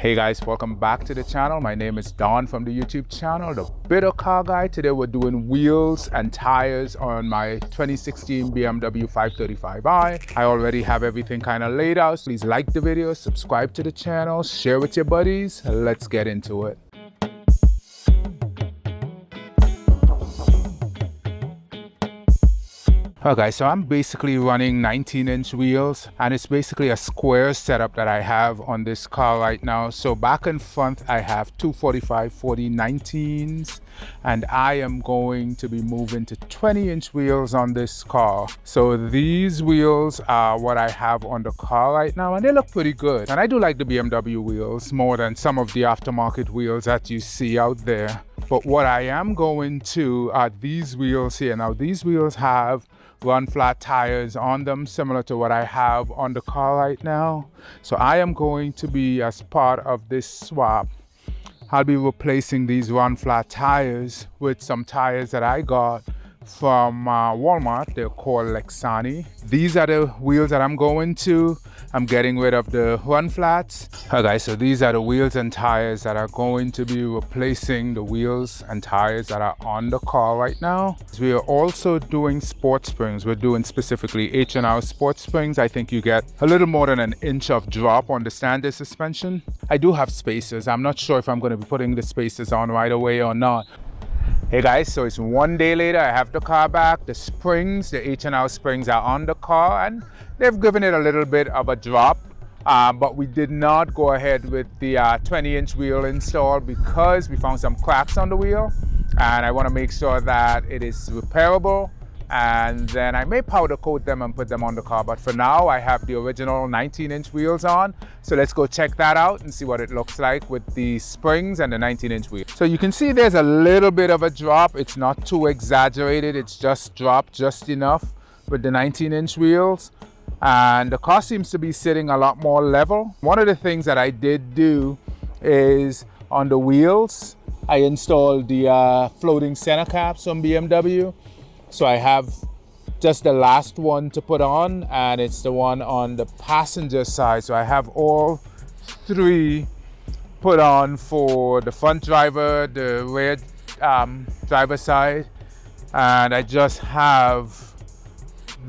Hey guys, welcome back to the channel. My name is Don from the YouTube channel, The Bitter Car Guy. Today we're doing wheels and tires on my 2016 BMW 535i. I already have everything kind of laid out. Please like the video, subscribe to the channel, share with your buddies. Let's get into it. Okay guys, so I'm basically running 19-inch wheels, and it's basically a square setup that I have on this car right now. So back and front I have 245/40 19s, and I am going to be moving to 20-inch wheels on this car. So these wheels are what I have on the car right now, and they look pretty good. And I do like the BMW wheels more than some of the aftermarket wheels that you see out there. But what I am going to are these wheels here. Now these wheels have run flat tires on them, similar to what I have on the car right now. So I am going to be, as part of this swap, I'll be replacing these run flat tires with some tires that I got from Walmart. They're called Lexani. These are the wheels that I'm going to. I'm getting rid of the run flats. Okay, so these are the wheels and tires that are going to be replacing the wheels and tires that are on the car right now. We are also doing sport springs. We're doing specifically H&R sport springs. I think you get a little more than an inch of drop on the standard suspension. I do have spacers. I'm not sure if I'm going to be putting the spacers on right away or not. Hey guys, so it's one day later. I have the car back. The springs, the H&R springs, are on the car, and they've given it a little bit of a drop. But we did not go ahead with the 20-inch wheel install because we found some cracks on the wheel, and I want to make sure that it is repairable. And then I may powder coat them and put them on the car. But for now, I have the original 19-inch wheels on. So let's go check that out and see what it looks like with the springs and the 19-inch wheel. So you can see there's a little bit of a drop. It's not too exaggerated. It's just dropped just enough with the 19-inch wheels. And the car seems to be sitting a lot more level. One of the things that I did do is on the wheels, I installed the floating center caps from BMW. So I have just the last one to put on, and it's the one on the passenger side. So I have all three put on for the front driver, the rear driver side, and I just have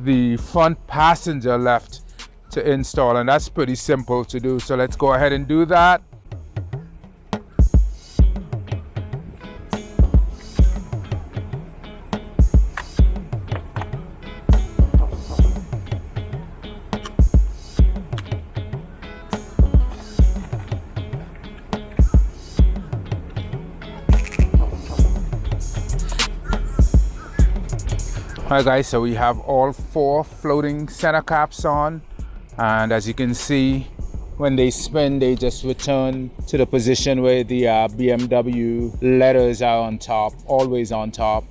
the front passenger left to install, and that's pretty simple to do. So let's go ahead and do that. Alright guys, so we have all four floating center caps on, and as you can see, when they spin, they just return to the position where the BMW letters are on top, always on top.